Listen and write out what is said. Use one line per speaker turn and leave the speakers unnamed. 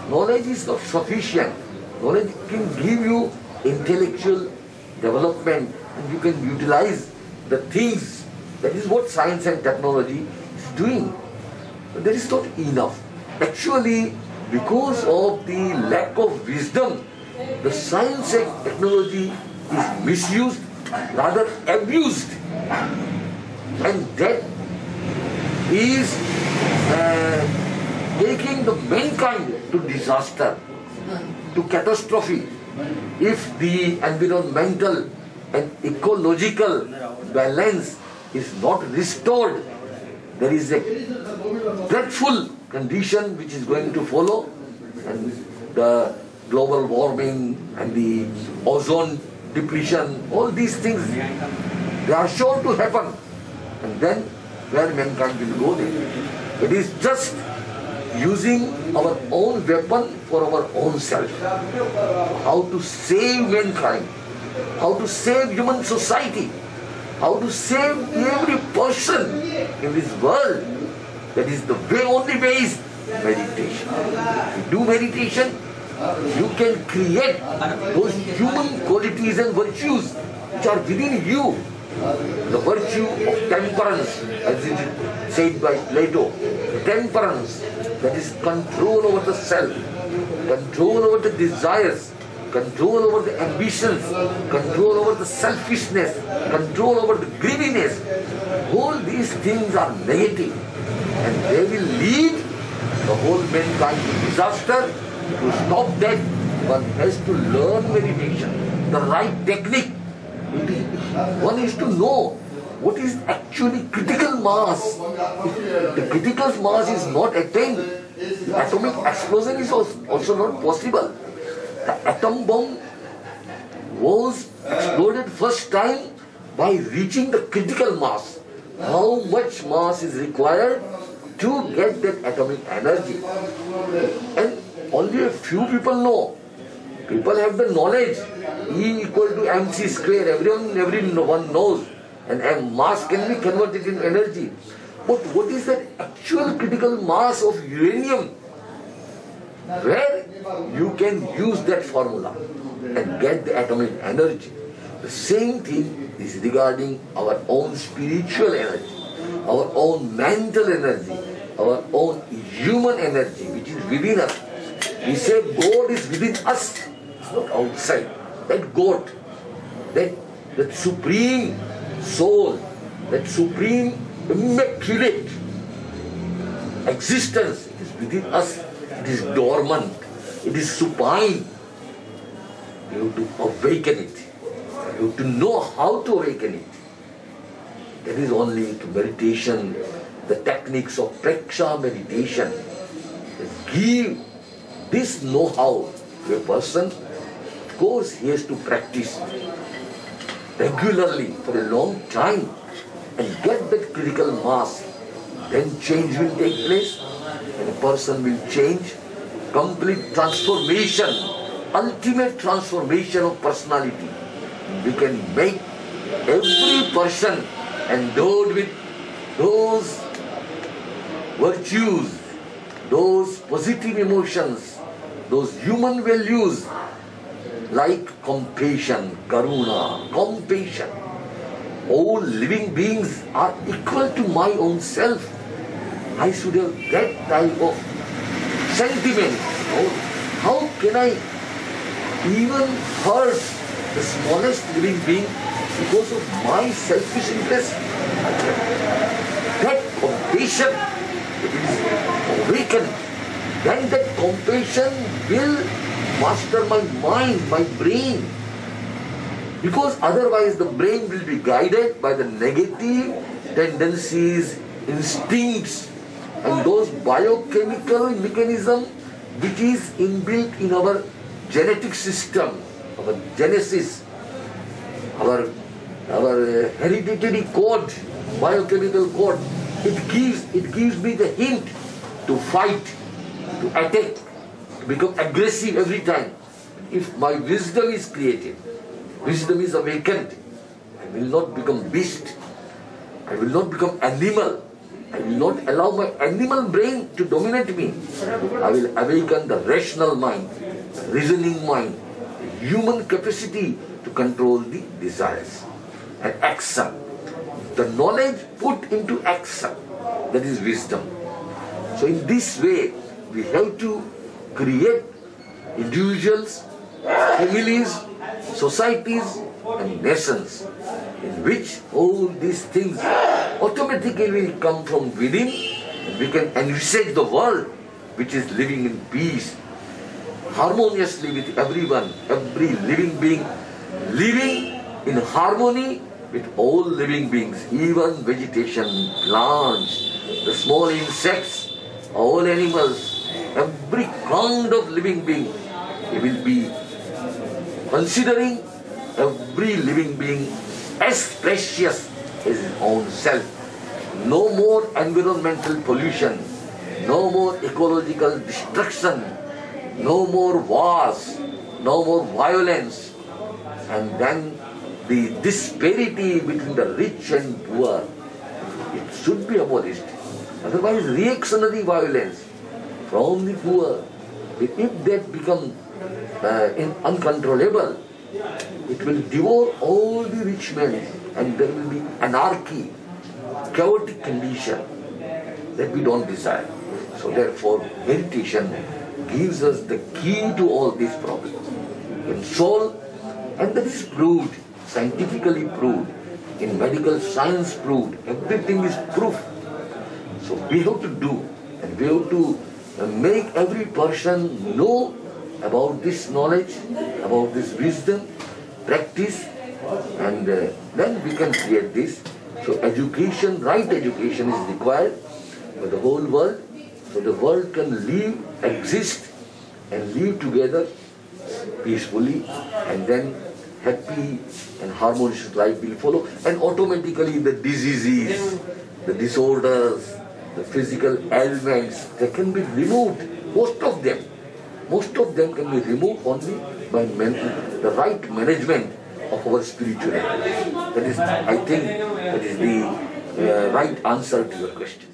knowledge is not sufficient. Knowledge can give you intellectual development and you can utilize the things. That is what science and technology is doing. But that is not enough. Actually, because of the lack of wisdom, the science and technology is misused, rather abused. And that is taking the mankind to disaster, to catastrophe. If the environmental and ecological balance is not restored, there is a dreadful condition which is going to follow, and the global warming and the ozone depletion, all these things, they are sure to happen. And then where mankind will go there? It is just using our own weapon for our own self. How to save mankind, how to save human society, how to save every person in this world. That is the way, only way is meditation. If you do meditation, you can create those human qualities and virtues which are within you. The virtue of temperance, as it is said by Plato, temperance, that is control over the self, control over the desires, control over the ambitions, control over the selfishness, control over the greediness. All these things are negative and they will lead the whole mankind to disaster. To stop that, one has to learn meditation, the right technique. One is to know what is actually critical mass. If the critical mass is not attained, the atomic explosion is also not possible. The atom bomb was exploded first time by reaching the critical mass. How much mass is required to get that atomic energy? And only a few people know. People have the knowledge. E equal to mc square. Everyone knows. And mass can be converted into energy. But what is that actual critical mass of uranium? Where you can use that formula and get the atomic energy. The same thing is regarding our own spiritual energy, our own mental energy, our own human energy which is within us. We say God is within us, it's not outside. That God, that supreme soul, that supreme immaculate existence is within us. It is dormant, it is supine. You have to awaken it. You have to know how to awaken it. That is only to meditation, the techniques of Preksha meditation that give this know-how to a person. Of course, he has to practice regularly for a long time and get that critical mass. Then change will take place and a person will change. Complete transformation, ultimate transformation of personality. We can make every person endowed with those virtues, those positive emotions, those human values like compassion, karuna, compassion. All living beings are equal to my own self. I should have that type of sentiment. How can I even hurt the smallest living being because of my selfish interest? That compassion is awakened. Then that compassion will master my mind, my brain. Because otherwise the brain will be guided by the negative tendencies, instincts, and those biochemical mechanism which is inbuilt in our genetic system, our genesis, our hereditary code, biochemical code. It gives me the hint to fight, to attack, to become aggressive every time. If my wisdom is created, wisdom is awakened, I will not become beast, I will not become animal, I will not allow my animal brain to dominate me. I will awaken the rational mind, reasoning mind, the human capacity to control the desires and action. The knowledge put into action, that is wisdom. So in this way, we have to create individuals, families, societies and nations in which all these things automatically will come from within, and we can envisage the world which is living in peace, harmoniously with everyone, every living being living in harmony with all living beings, even vegetation, plants, the small insects, all animals, every kind of living being. He will be considering every living being as precious as his own self. No more environmental pollution, no more ecological destruction, no more wars, no more violence, and then the disparity between the rich and poor, it should be abolished. Otherwise, reactionary violence from the poor, if that becomes uncontrollable, it will devour all the rich men, and there will be anarchy, chaotic condition that we don't desire. So therefore, meditation gives us the key to all these problems. In soul, and that is proved, scientifically proved, in medical science proved, everything is proof. So we have to do, and we have to make every person know about this knowledge, about this wisdom, practice, and then we can create this. So education, right education is required for the whole world, so the world can live, exist, and live together peacefully, and then happy and harmonious life will follow, and automatically the diseases, the disorders, the physical ailments, they can be removed, most of them. Most of them can be removed only by the right management of our spirituality. That is, I think, that is the right answer to your question.